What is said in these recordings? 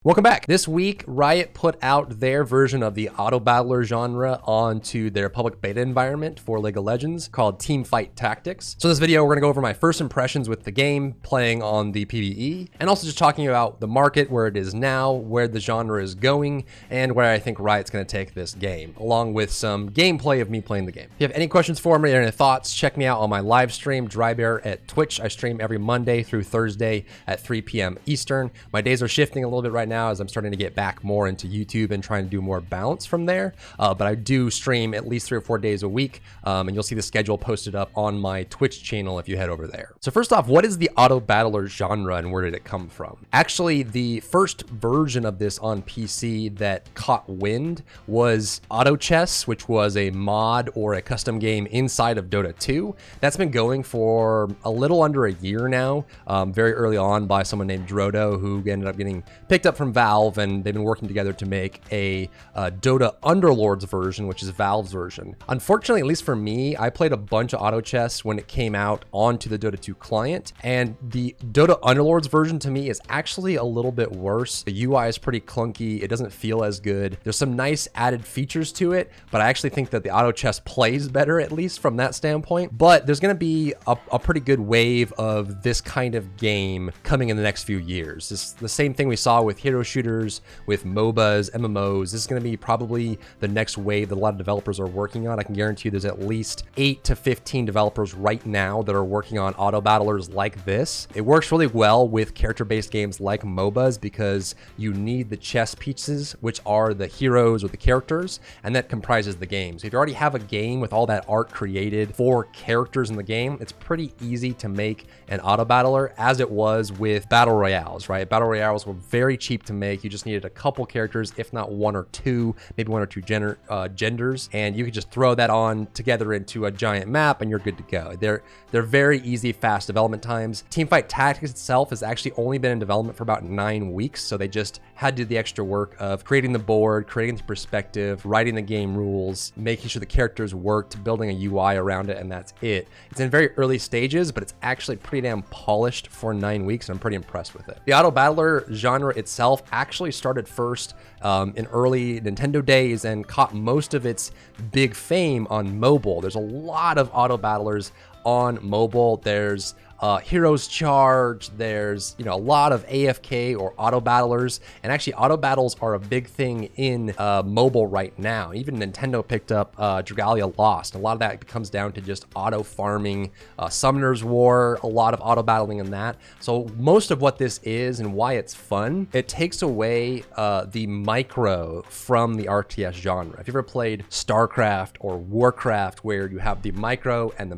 Welcome back. This week, Riot put out their version of the auto battler genre onto their public beta environment for League of Legends called Teamfight Tactics. So in this video, we're gonna go over my first impressions with the game, playing on the PvE, and also just talking about the market, where it is now, where the genre is going, and where I think Riot's gonna take this game, along with some gameplay of me playing the game. If you have any questions for me or any thoughts, check me out on my live stream, Drybear, at Twitch. I stream every Monday through Thursday at 3 p.m. Eastern. My days are shifting a little bit right now as I'm starting to get back more into YouTube and trying to do more bounce from there. But I do stream at least 3 or 4 days a week, and you'll see the schedule posted up on my Twitch channel if you head over there. So first off, what is the auto battler genre and where did it come from? Actually, the first version of this on PC that caught wind was Auto Chess, which was a mod or a custom game inside of Dota 2. That's been going for a little under a year now, very early on by someone named Drodo, who ended up getting picked up from Valve, and they've been working together to make a Dota Underlords version, which is Valve's version. Unfortunately, at least for me, I played a bunch of auto chess when it came out onto the Dota 2 client, and the Dota Underlords version to me is actually a little bit worse. The UI is pretty clunky. It doesn't feel as good. There's some nice added features to it, but I actually think that the auto chess plays better, at least from that standpoint. But there's going to be a pretty good wave of this kind of game coming in the next few years. It's the same thing we saw with hero shooters, with MOBAs, MMOs. This is going to be probably the next wave that a lot of developers are working on. I can guarantee you there's at least 8 to 15 developers right now that are working on auto battlers like this. It works really well with character-based games like MOBAs because you need the chess pieces, which are the heroes or the characters, and that comprises the game. So if you already have a game with all that art created for characters in the game, it's pretty easy to make an auto battler, as it was with battle royales, right? Battle royales were very cheap to make. You just needed a couple characters, if not one or two, maybe one or two genders, and you could just throw that on together into a giant map and you're good to go. They're very easy, fast development times. Teamfight Tactics itself has actually only been in development for about 9 weeks, so they just had to do the extra work of creating the board, creating the perspective, writing the game rules, making sure the characters worked, building a UI around it, and that's it. It's in very early stages, but it's actually pretty damn polished for 9 weeks, and I'm pretty impressed with it. The auto battler genre itself actually started first in early Nintendo days and caught most of its big fame on mobile. There's a lot of auto battlers on mobile. There's Heroes Charge, there's a lot of AFK or auto battlers, and actually auto battles are a big thing in mobile right now. Even Nintendo picked up Dragalia Lost. A lot of that comes down to just auto farming, Summoner's War, a lot of auto battling in that. So most of what this is and why it's fun, it takes away the micro from the RTS genre. If you ever played StarCraft or Warcraft, where you have the micro and the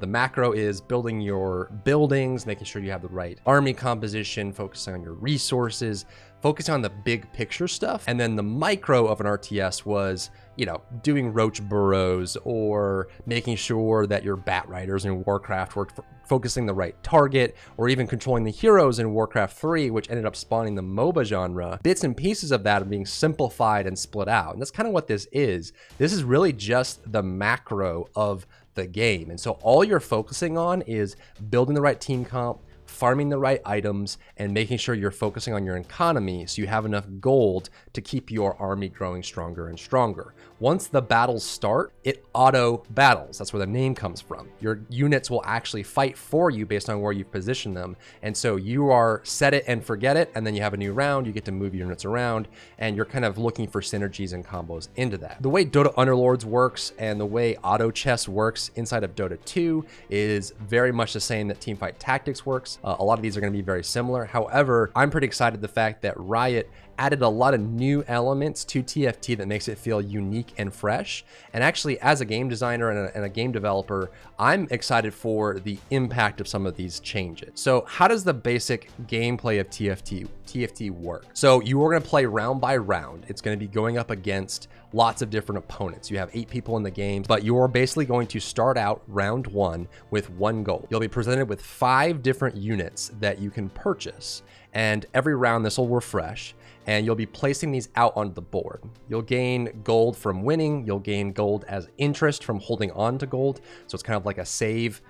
macro is building your buildings, making sure you have the right army composition, focusing on your resources, focusing on the big picture stuff. And then the micro of an RTS was, doing roach burrows or making sure that your bat riders in Warcraft were focusing the right target, or even controlling the heroes in Warcraft 3, which ended up spawning the MOBA genre. Bits and pieces of that are being simplified and split out. And that's kind of what this is. This is really just the macro of the game. And so all you're focusing on is building the right team comp, farming the right items, and making sure you're focusing on your economy so you have enough gold to keep your army growing stronger and stronger. Once the battles start, it auto battles. That's where the name comes from. Your units will actually fight for you based on where you've positioned them. And so you are set it and forget it, and then you have a new round, you get to move your units around, and you're kind of looking for synergies and combos into that. The way Dota Underlords works and the way auto chess works inside of Dota 2 is very much the same that Teamfight Tactics works. A lot of these are going to be very similar. However, I'm pretty excited the fact that Riot added a lot of new elements to TFT that makes it feel unique and fresh. And actually, as a game designer and a game developer, I'm excited for the impact of some of these changes. So how does the basic gameplay of TFT work? So you are going to play round by round. It's going to be going up against lots of different opponents. You have 8 people in the game, but you're basically going to start out round 1 with 1 goal. You'll be presented with 5 different units that you can purchase, and every round this will refresh, and you'll be placing these out on the board. You'll gain gold from winning. You'll gain gold as interest from holding on to gold. So it's kind of like a save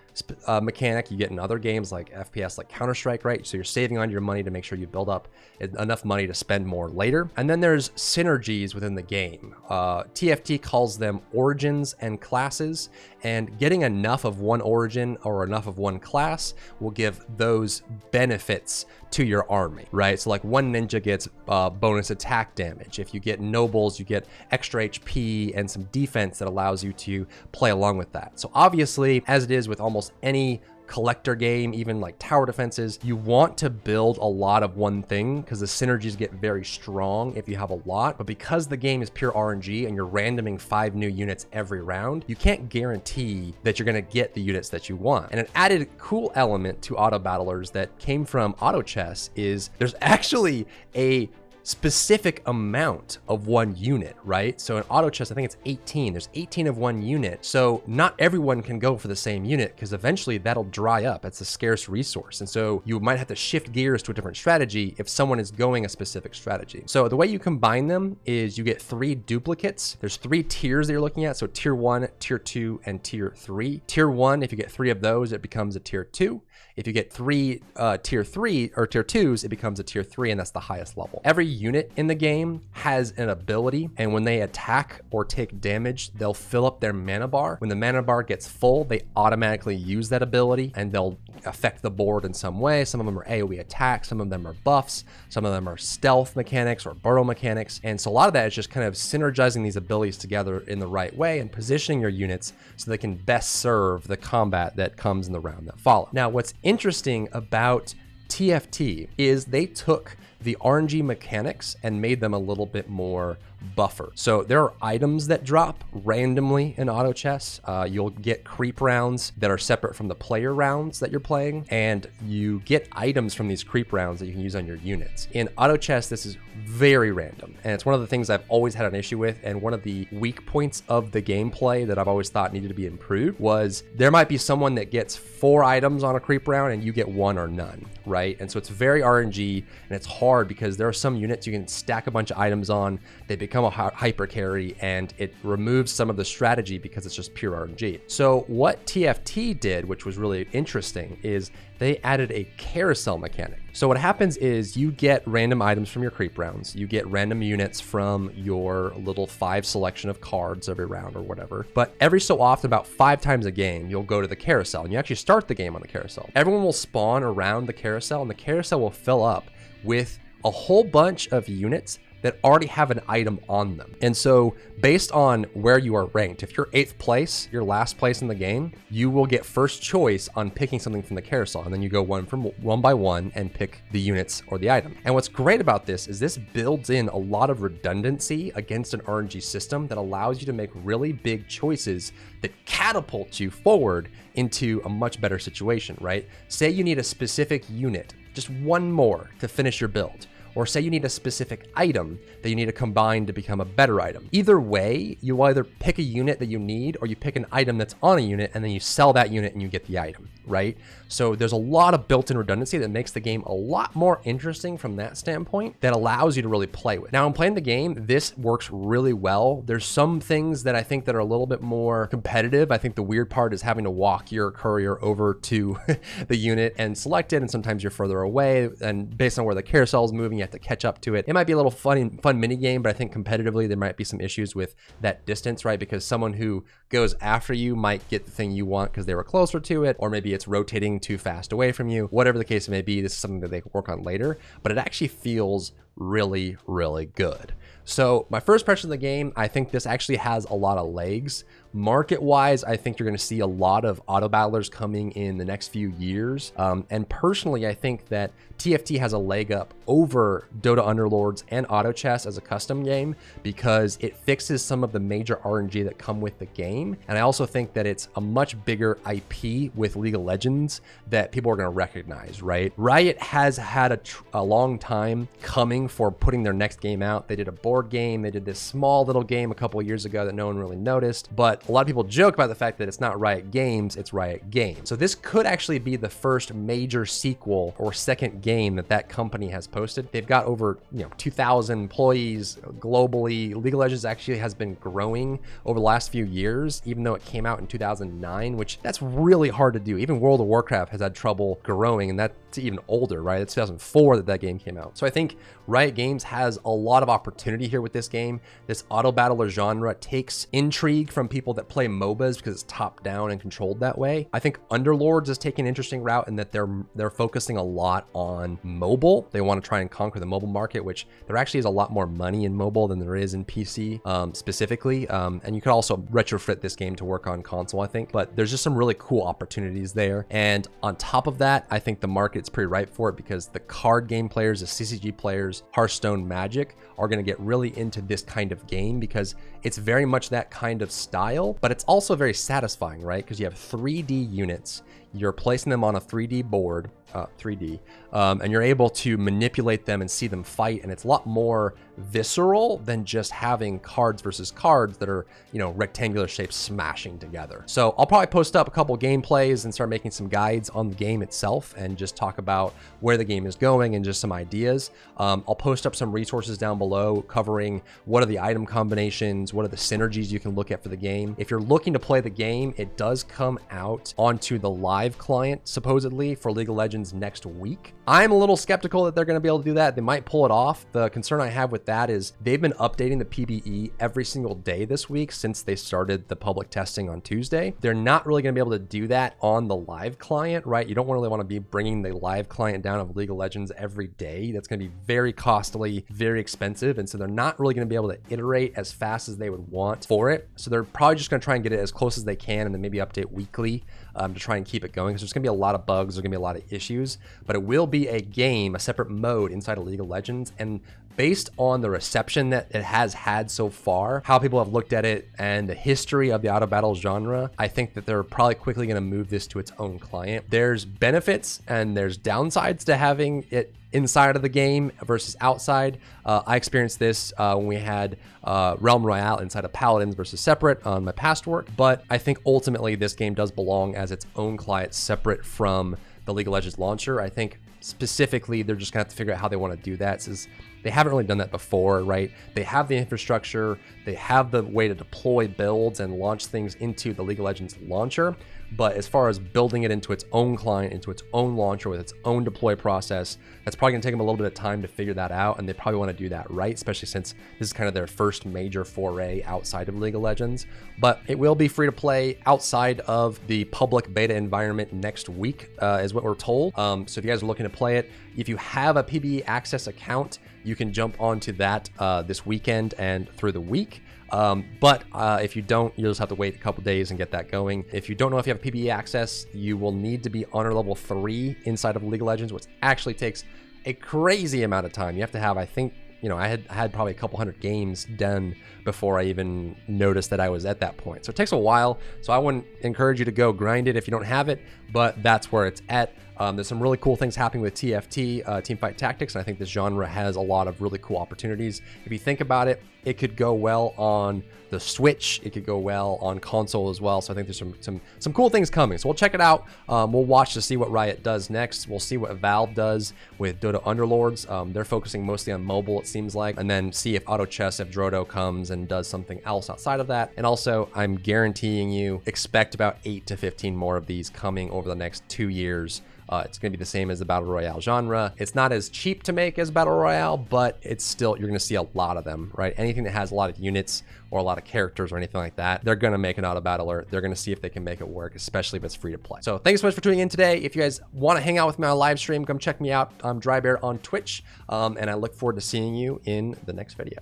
mechanic you get in other games like FPS, like Counter-Strike, right? So you're saving on your money to make sure you build up enough money to spend more later. And then there's synergies within the game. TFT calls them origins and classes, and getting enough of one origin or enough of one class will give those benefits to your army, right? So like one ninja gets bonus attack damage. If you get nobles, you get extra HP and some defense that allows you to play along with that. So obviously, as it is with almost any collector game, even like tower defenses, you want to build a lot of one thing because the synergies get very strong if you have a lot. But because the game is pure RNG and you're randoming 5 new units every round, you can't guarantee that you're going to get the units that you want. And an added cool element to auto battlers that came from auto chess is there's actually a specific amount of one unit, right? So in auto chess, I think it's 18. There's 18 of one unit. So not everyone can go for the same unit because eventually that'll dry up. It's a scarce resource. And so you might have to shift gears to a different strategy if someone is going a specific strategy. So the way you combine them is you get 3 duplicates. There's 3 tiers that you're looking at. So tier 1, tier 2, and tier 3. Tier 1, if you get 3 of those, it becomes a tier 2. If you get 3 tier 3 or tier 2s, it becomes a tier 3, and that's the highest level. Every unit in the game has an ability, and when they attack or take damage, they'll fill up their mana bar. When the mana bar gets full, they automatically use that ability, and they'll affect the board in some way. Some of them are AoE attacks, some of them are buffs, some of them are stealth mechanics or burrow mechanics. And so a lot of that is just kind of synergizing these abilities together in the right way and positioning your units so they can best serve the combat that comes in the round that follows. Now, what's interesting about TFT is they took the RNG mechanics and made them a little bit more buffer. So there are items that drop randomly in auto chess. You'll get creep rounds that are separate from the player rounds that you're playing, and you get items from these creep rounds that you can use on your units. In auto chess, this is very random, and it's one of the things I've always had an issue with, and one of the weak points of the gameplay that I've always thought needed to be improved was there might be someone that gets 4 items on a creep round and you get 1 or none, right? And so it's very RNG, and it's hard because there are some units you can stack a bunch of items on, they become a hyper carry, and it removes some of the strategy because it's just pure RNG. So what TFT did, which was really interesting, is they added a carousel mechanic. So what happens is you get random items from your creep rounds, you get random units from your little 5 selection of cards every round or whatever, but every so often, about 5 times a game, you'll go to the carousel and you actually start the game on the carousel. Everyone will spawn around the carousel, and the carousel will fill up with a whole bunch of units that already have an item on them. And so based on where you are ranked, if you're 8th place, you're last place in the game, you will get first choice on picking something from the carousel. And then you go one by one and pick the units or the item. And what's great about this is this builds in a lot of redundancy against an RNG system that allows you to make really big choices that catapult you forward into a much better situation, right? Say you need a specific unit, just one more to finish your build. Or say you need a specific item that you need to combine to become a better item. Either way, you either pick a unit that you need or you pick an item that's on a unit and then you sell that unit and you get the item, right? So there's a lot of built-in redundancy that makes the game a lot more interesting from that standpoint that allows you to really play with. Now, in playing the game, this works really well. There's some things that I think that are a little bit more competitive. I think the weird part is having to walk your courier over to the unit and select it, and sometimes you're further away, and based on where the carousel is moving, you have to catch up to it. It might be a little fun mini game, but I think competitively there might be some issues with that distance, right? Because someone who goes after you might get the thing you want because they were closer to it, or maybe it's rotating too fast away from you. Whatever the case may be, this is something that they can work on later, but it actually feels really, really good. So my first impression of the game, I think this actually has a lot of legs. Market-wise, I think you're going to see a lot of auto battlers coming in the next few years. And personally, I think that TFT has a leg up over Dota Underlords and Auto Chess as a custom game because it fixes some of the major RNG that come with the game. And I also think that it's a much bigger IP with League of Legends that people are going to recognize, right? Riot has had a long time coming for putting their next game out. They did a board game. They did this small little game a couple of years ago that no one really noticed. But a lot of people joke about the fact that it's not Riot Games, it's Riot Games. So this could actually be the first major sequel or second game that company has posted. They've got over 2,000 employees globally. League of Legends actually has been growing over the last few years, even though it came out in 2009, which that's really hard to do. Even World of Warcraft has had trouble growing, and that's even older, right? It's 2004 that game came out. So I think Riot Games has a lot of opportunity here with this game. This auto battler genre takes intrigue from people that play MOBAs because it's top down and controlled that way. I think Underlords is taking an interesting route in that they're focusing a lot on mobile. They want to try and conquer the mobile market, which there actually is a lot more money in mobile than there is in PC specifically. And you could also retrofit this game to work on console, I think, but there's just some really cool opportunities there. And on top of that, I think the market's pretty ripe for it because the card game players, the CCG players, Hearthstone, Magic are going to get really into this kind of game because it's very much that kind of style, but it's also very satisfying, right? Because you have 3D units, you're placing them on a 3D board, and you're able to manipulate them and see them fight, and it's a lot more visceral than just having cards versus cards that are, rectangular shapes smashing together. So I'll probably post up a couple gameplays and start making some guides on the game itself and just talk about where the game is going and just some ideas. I'll post up some resources down below covering what are the item combinations, what are the synergies you can look at for the game. If you're looking to play the game, it does come out onto the live client, supposedly, for League of Legends next week. I'm a little skeptical that they're going to be able to do that. They might pull it off. The concern I have with that is they've been updating the PBE every single day this week since they started the public testing on Tuesday. They're not really going to be able to do that on the live client, right? You don't really want to be bringing the live client down of League of Legends every day. That's going to be very costly, very expensive. And so they're not really going to be able to iterate as fast as they would want for it. So they're probably just going to try and get it as close as they can and then maybe update weekly to try and keep it going. Because there's going to be a lot of bugs, there's going to be a lot of issues, but it will be a game, a separate mode inside of League of Legends. And based on the reception that it has had so far, how people have looked at it, and the history of the auto battle genre, I think that they're probably quickly going to move this to its own client. There's benefits and there's downsides to having it inside of the game versus outside. I experienced this when we had Realm Royale inside of Paladins versus separate on my past work, but I think ultimately this game does belong as its own client separate from the League of Legends launcher. I think specifically they're just gonna have to figure out how they want to do that, since they haven't really done that before, right? They have the infrastructure, they have the way to deploy builds and launch things into the League of Legends launcher, but as far as building it into its own client, into its own launcher with its own deploy process, that's probably gonna take them a little bit of time to figure that out, and they probably want to do that right, especially since this is kind of their first major foray outside of League of Legends. But it will be free to play outside of the public beta environment next week, is what we're told. So if you guys are looking to play it, if you have a PBE Access account, you can jump onto that this weekend and through the week. But if you don't, you'll just have to wait a couple days and get that going. If you don't know if you have PBE access, you will need to be honor level 3 inside of League of Legends, which actually takes a crazy amount of time. You have to have, I think, I had probably a couple hundred games done before I even noticed that I was at that point. So it takes a while. So I wouldn't encourage you to go grind it if you don't have it, but that's where it's at. There's some really cool things happening with TFT, Teamfight Tactics, and I think this genre has a lot of really cool opportunities. If you think about it, it could go well on the Switch, it could go well on console as well. So I think there's some cool things coming. So we'll check it out. We'll watch to see what Riot does next. We'll see what Valve does with Dota Underlords. They're focusing mostly on mobile, it seems like, and then see if Auto Chess, if Drodo comes and does something else outside of that. And also, I'm guaranteeing you, expect about 8 to 15 more of these coming over the next 2 years. It's going to be the same as the Battle Royale genre. It's not as cheap to make as Battle Royale, but it's still, you're going to see a lot of them, right? Anything that has a lot of units or a lot of characters or anything like that, they're going to make an auto battler. They're going to see if they can make it work, especially if it's free to play. So thanks so much for tuning in today. If you guys want to hang out with me on a live stream, come check me out. I'm Drybear on Twitch, and I look forward to seeing you in the next video.